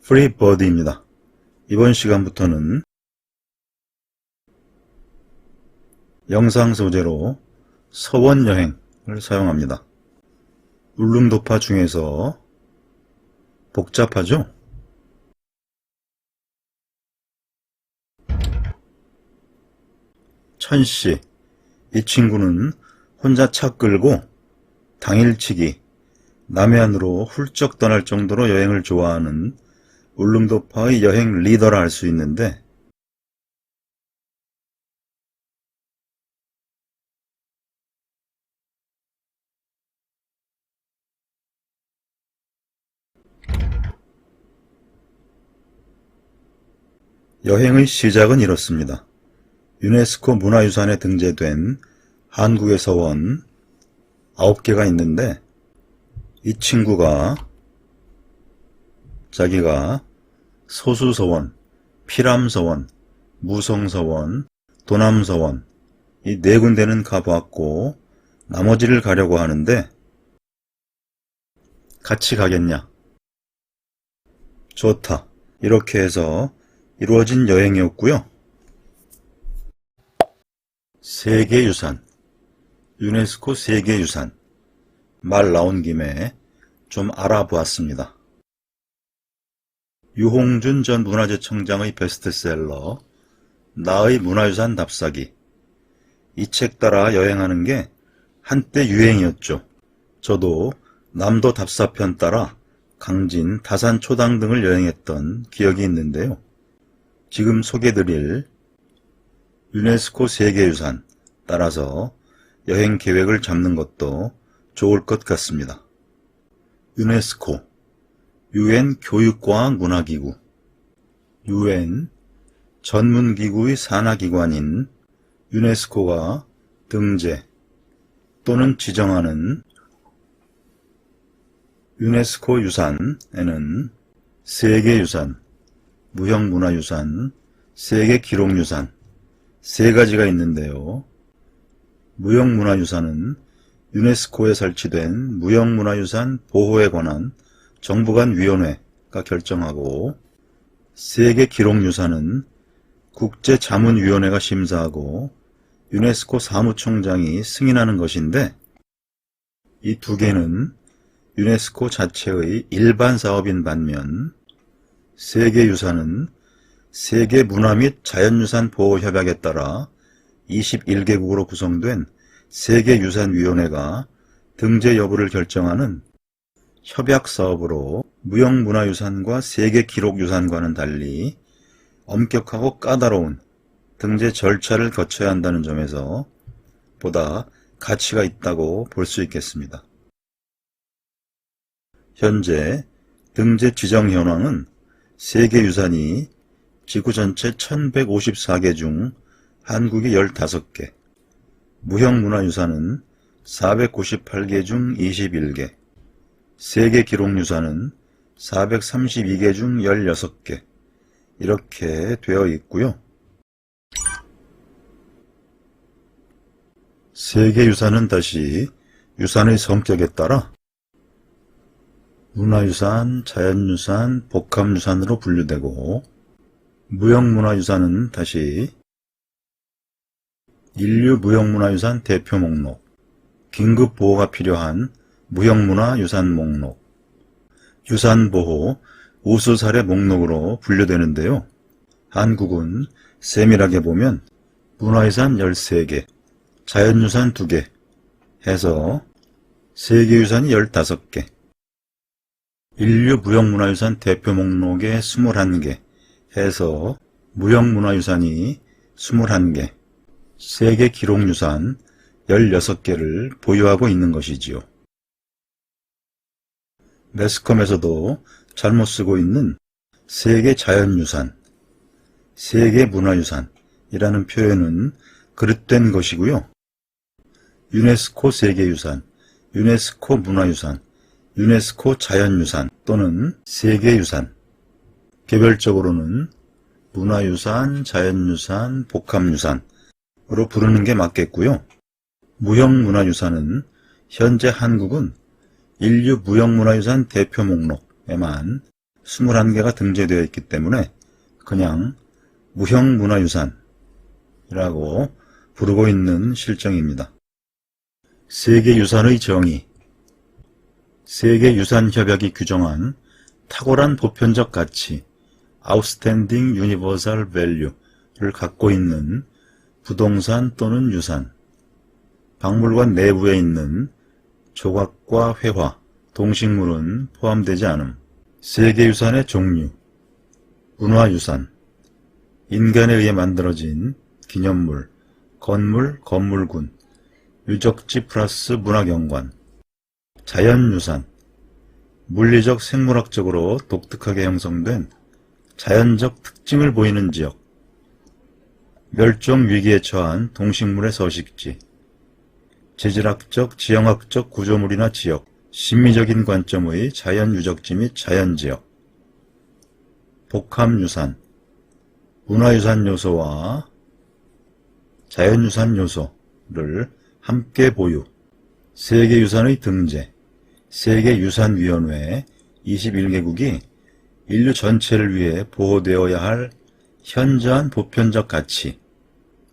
프리버드입니다. 이번 시간부터는 영상 소재로 서원 여행을 사용합니다. 울릉도파 중에서 복잡하죠? 천씨, 이 친구는 혼자 차 끌고 당일치기, 남해안으로 훌쩍 떠날 정도로 여행을 좋아하는 울릉도파의 여행 리더라 할 수 있는데, 여행의 시작은 이렇습니다. 유네스코 문화유산에 등재된 한국의 서원 9개가 있는데, 이 친구가 자기가 소수서원, 피람서원, 무성서원, 도남서원 이 4군데는 가보았고 나머지를 가려고 하는데 같이 가겠냐? 좋다. 이렇게 해서 이루어진 여행이었고요. 세계유산, 유네스코 세계유산 말 나온 김에 좀 알아보았습니다. 유홍준 전 문화재청장의 베스트셀러 나의 문화유산 답사기, 이 책 따라 여행하는 게 한때 유행이었죠. 저도 남도 답사편 따라 강진, 다산, 초당 등을 여행했던 기억이 있는데요. 지금 소개드릴 유네스코 세계유산 따라서 여행 계획을 잡는 것도 좋을 것 같습니다. 유네스코, UN 교육과학문화기구, UN 전문기구의 산하기관인 유네스코가 등재 또는 지정하는 유네스코 유산에는 세계유산, 무형문화유산, 세계기록유산 3가지가 있는데요. 무형문화유산은 유네스코에 설치된 무형문화유산 보호에 관한 정부 간 위원회가 결정하고, 세계기록유산은 국제자문위원회가 심사하고 유네스코 사무총장이 승인하는 것인데, 이 2개는 유네스코 자체의 일반 사업인 반면 세계유산은 세계문화 및 자연유산 보호협약에 따라 21개국으로 구성된 세계유산위원회가 등재 여부를 결정하는 협약사업으로 무형문화유산과 세계기록유산과는 달리 엄격하고 까다로운 등재 절차를 거쳐야 한다는 점에서 보다 가치가 있다고 볼 수 있겠습니다. 현재 등재 지정 현황은 세계유산이 지구 전체 1154개 중 한국이 15개, 무형문화유산은 498개 중 21개, 세계기록유산은 432개 중 16개 이렇게 되어 있고요. 세계유산은 다시 유산의 성격에 따라 문화유산, 자연유산, 복합유산으로 분류되고, 무형문화유산은 다시 인류 무형문화유산 대표 목록, 긴급보호가 필요한 무형문화유산 목록, 유산보호 우수사례 목록으로 분류되는데요. 한국은 세밀하게 보면 문화유산 13개, 자연유산 2개 해서 세계유산이 15개, 인류 무형문화유산 대표 목록에 21개 해서 무형문화유산이 21개, 세계기록유산 16개를 보유하고 있는 것이지요. 매스컴에서도 잘못 쓰고 있는 세계자연유산, 세계문화유산이라는 표현은 그릇된 것이고요. 유네스코 세계유산, 유네스코 문화유산, 유네스코 자연유산 또는 세계유산, 개별적으로는 문화유산, 자연유산, 복합유산으로 부르는 게 맞겠고요. 무형문화유산은 현재 한국은 인류 무형문화유산 대표 목록에만 21개가 등재되어 있기 때문에 그냥 무형문화유산이라고 부르고 있는 실정입니다. 세계유산의 정의. 세계유산협약이 규정한 탁월한 보편적 가치, Outstanding Universal Value를 갖고 있는 부동산 또는 유산, 박물관 내부에 있는 조각과 회화, 동식물은 포함되지 않음. 세계유산의 종류. 문화유산, 인간에 의해 만들어진 기념물, 건물, 건물군, 유적지 플러스 문화경관. 자연유산, 물리적 생물학적으로 독특하게 형성된 자연적 특징을 보이는 지역, 멸종 위기에 처한 동식물의 서식지, 재질학적, 지형학적 구조물이나 지역, 심미적인 관점의 자연유적지 및 자연지역. 복합유산, 문화유산 요소와 자연유산 요소를 함께 보유. 세계유산의 등재. 세계유산위원회 21개국이 인류 전체를 위해 보호되어야 할 현저한 보편적 가치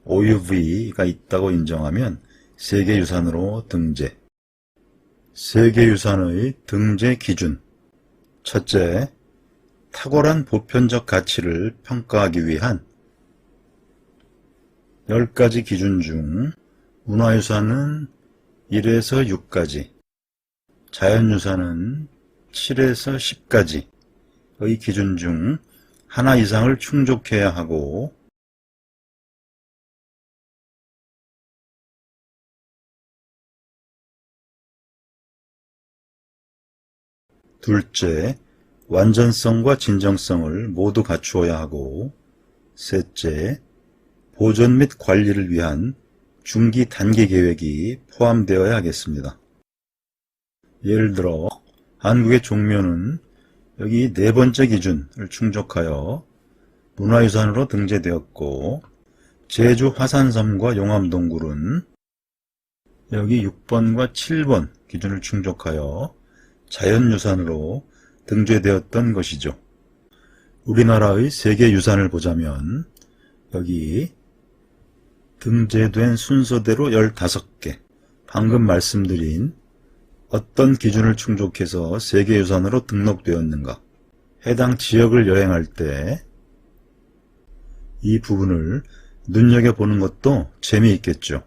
OUV가 있다고 인정하면 세계유산으로 등재. 세계유산의 등재 기준. 첫째, 탁월한 보편적 가치를 평가하기 위한 10가지 기준 중 문화유산은 1에서 6가지, 자연유산은 7에서 10가지의 기준 중 하나 이상을 충족해야 하고, 둘째, 완전성과 진정성을 모두 갖추어야 하고, 셋째, 보존 및 관리를 위한 중기 단기 계획이 포함되어야 하겠습니다. 예를 들어 한국의 종묘는 여기 네 번째 기준을 충족하여 문화유산으로 등재되었고, 제주 화산섬과 용암동굴은 여기 6번과 7번 기준을 충족하여 자연유산으로 등재되었던 것이죠. 우리나라의 세계유산을 보자면 여기 등재된 순서대로 15개, 방금 말씀드린 어떤 기준을 충족해서 세계유산으로 등록되었는가, 해당 지역을 여행할 때 이 부분을 눈여겨보는 것도 재미있겠죠.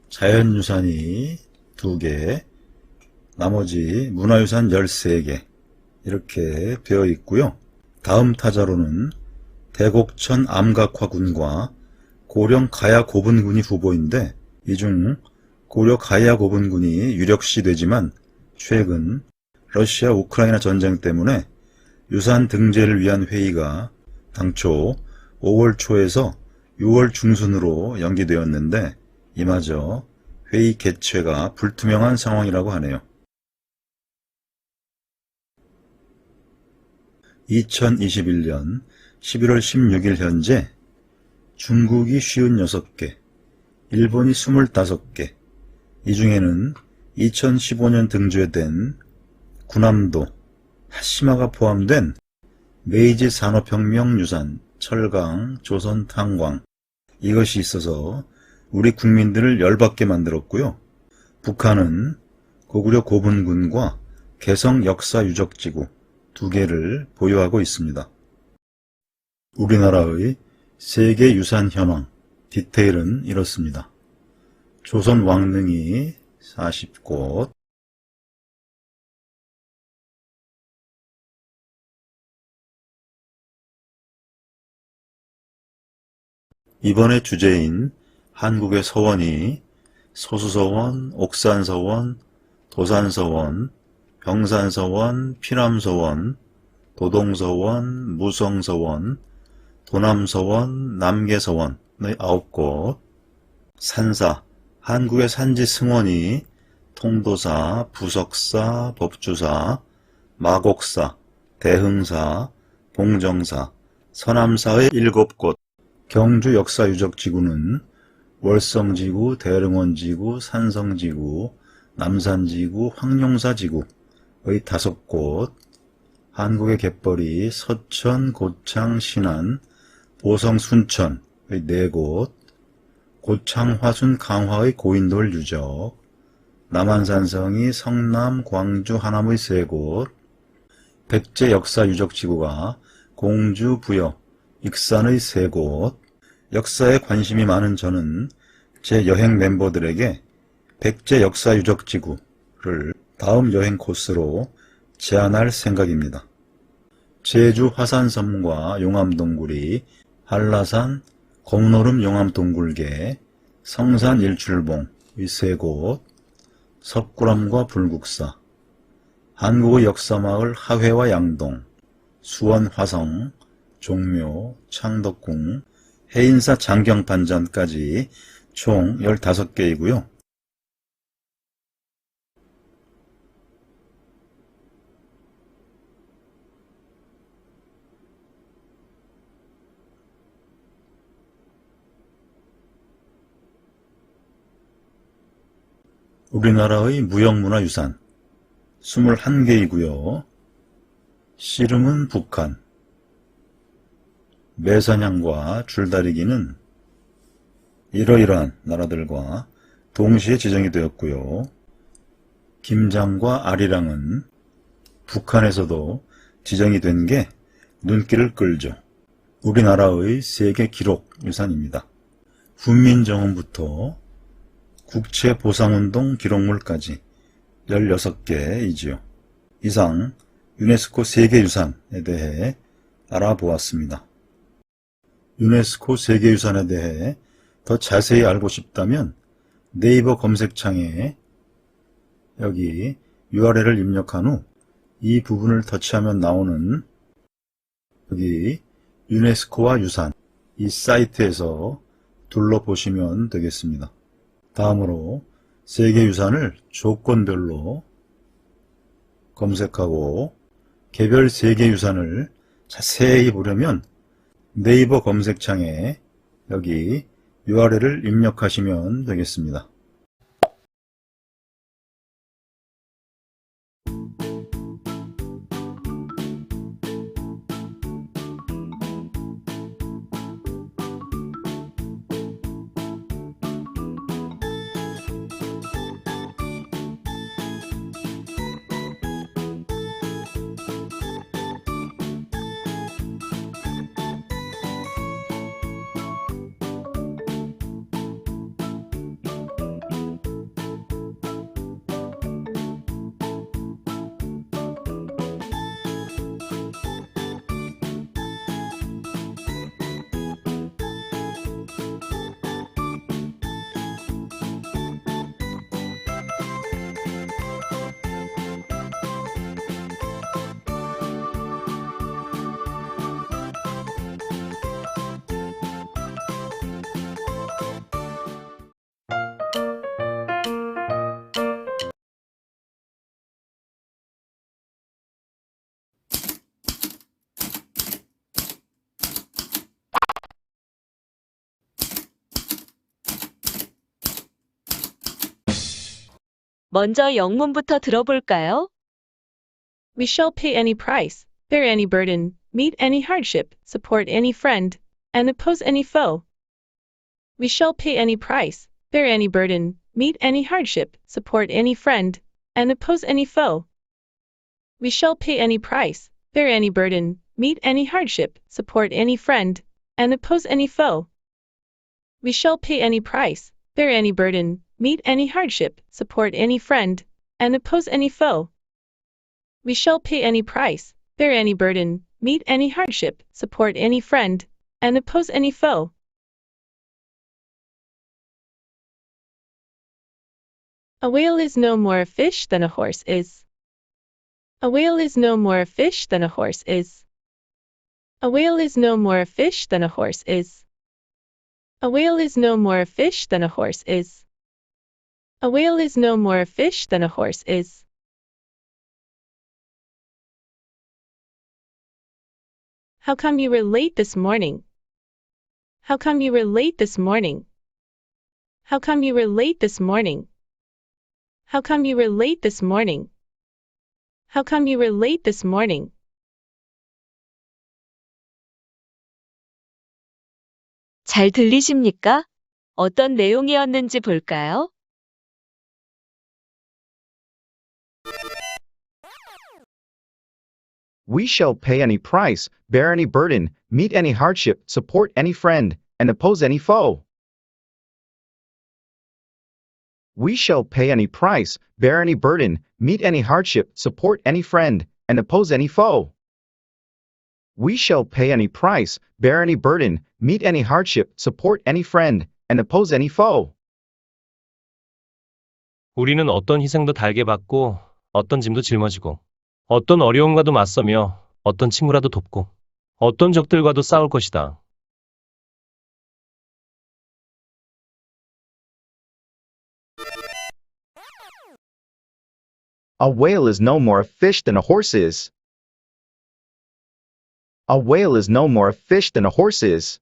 자연유산이 2개, 나머지 문화유산 13개 이렇게 되어 있고요. 다음 타자로는 대곡천 암각화군과 고령 가야고분군이 후보인데, 이 중 고려 가야고분군이 유력시되지만 최근 러시아 우크라이나 전쟁 때문에 유산 등재를 위한 회의가 당초 5월 초에서 6월 중순으로 연기되었는데 이마저 회의 개최가 불투명한 상황이라고 하네요. 2021년 11월 16일 현재 중국이 56개, 일본이 25개, 이 중에는 2015년 등재된 군함도, 하시마가 포함된 메이지 산업혁명 유산, 철강, 조선 탄광, 이것이 있어서 우리 국민들을 열받게 만들었고요. 북한은 고구려 고분군과 개성 역사유적지구 2개를 보유하고 있습니다. 우리나라의 세계유산 현황, 디테일은 이렇습니다. 조선 왕릉이 40곳, 이번의 주제인 한국의 서원이 소수서원, 옥산서원, 도산서원, 병산서원, 피남서원, 도동서원, 무성서원, 도남서원, 남계서원의 9곳, 산사, 한국의 산지 승원이 통도사, 부석사, 법주사, 마곡사, 대흥사, 봉정사, 서남사의 7곳, 경주 역사유적지구는 월성지구, 대릉원지구, 산성지구, 남산지구, 황룡사지구의 5곳, 한국의 갯벌이 서천, 고창, 신안, 보성, 순천의 4곳, 고창, 화순, 강화의 고인돌 유적, 남한산성이 성남, 광주, 하남의 3곳, 백제 역사 유적지구가 공주, 부여, 익산의 3곳, 역사에 관심이 많은 저는 제 여행 멤버들에게 백제 역사 유적지구를 다음 여행 코스로 제안할 생각입니다. 제주 화산섬과 용암동굴이, 한라산, 검노름 용암동굴계, 성산 일출봉의 3곳, 석굴암과 불국사, 한국의 역사마을 하회와 양동, 수원 화성, 종묘, 창덕궁, 해인사 장경판전까지 총 15개이고요. 우리나라의 무형문화유산 21개이고요. 씨름은 북한, 매사냥과 줄다리기는 이러이러한 나라들과 동시에 지정이 되었고요. 김장과 아리랑은 북한에서도 지정이 된 게 눈길을 끌죠. 우리나라의 세계 기록 유산입니다. 훈민정음부터 국채보상운동 기록물까지 16개이지요. 이상 유네스코 세계유산에 대해 알아보았습니다. 유네스코 세계유산에 대해 더 자세히 알고 싶다면 네이버 검색창에 여기 URL을 입력한 후 이 부분을 터치하면 나오는 여기 유네스코와 유산 이 사이트에서 둘러보시면 되겠습니다. 다음으로 세계유산을 조건별로 검색하고 개별 세계유산을 자세히 보려면 네이버 검색창에 여기 URL을 입력하시면 되겠습니다. 먼저 영문부터 들어볼까요? We shall pay any price, bear any burden, meet any hardship, support any friend, and oppose any foe. We shall pay any price, bear any burden, meet any hardship, support any friend, and oppose any foe. We shall pay any price, bear any burden, meet any hardship, support any friend, and oppose any foe. We shall pay any price, bear any burden, meet any hardship, support any friend, and oppose any foe. We shall pay any price, bear any burden, meet any hardship, support any friend, and oppose any foe. A whale is no more a fish than a horse is. A whale is no more a fish than a horse is. A whale is no more a fish than a horse is. A whale is no more a fish than a horse is. A whale is no more a fish than a horse is. How come you were late this morning? How come you were late this morning? How come you were late this morning? How come you were late this morning? How come you were late this morning? 잘 들리십니까? 어떤 내용이었는지 볼까요? We shall pay any price, bear any burden, meet any hardship, support any friend, and oppose any foe. We shall pay any price, bear any burden, meet any hardship, support any friend, and oppose any foe. We shall pay any price, bear any burden, meet any hardship, support any friend, and oppose any foe. 우리는 어떤 희생도 달게 받고, 어떤 짐도 짊어지고, 어떤 어려움과도 맞서며, 어떤 친구라도 돕고, 어떤 적들과도 싸울 것이다. A whale is no more a fish than a horse is. A whale is no more a fish than a horse is.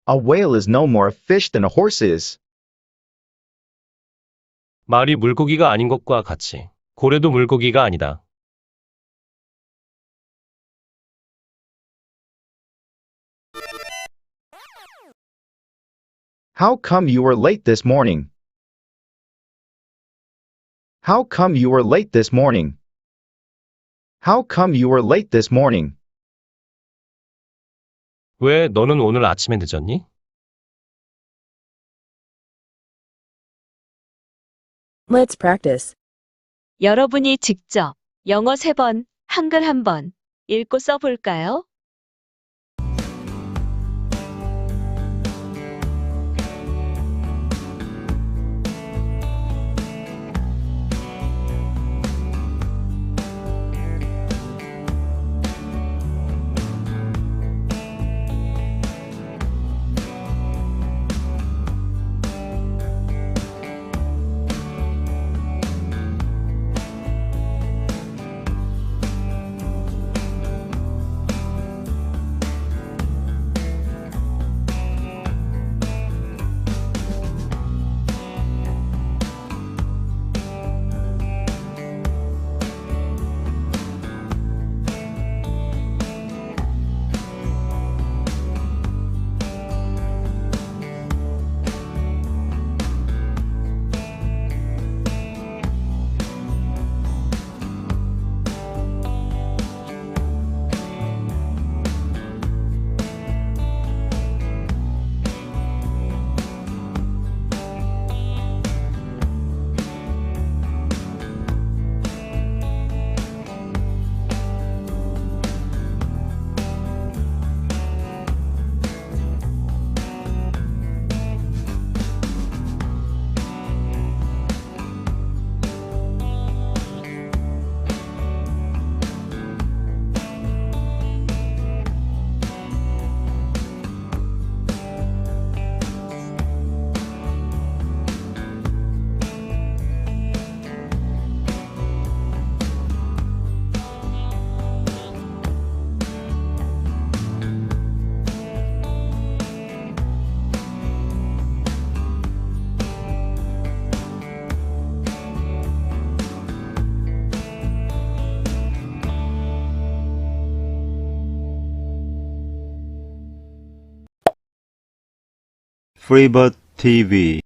A whale is no more a fish than a horse is. 말이 물고기가 아닌 것과 같이, 고래도 물고기가 아니다. How come you were late this morning? How come you were late this morning? How come you were late this morning? 왜 너는 오늘 아침에 늦었니? Let's practice. 여러분이 직접 영어 3번, 한글 1번 읽고 써볼까요? 프리버드 TV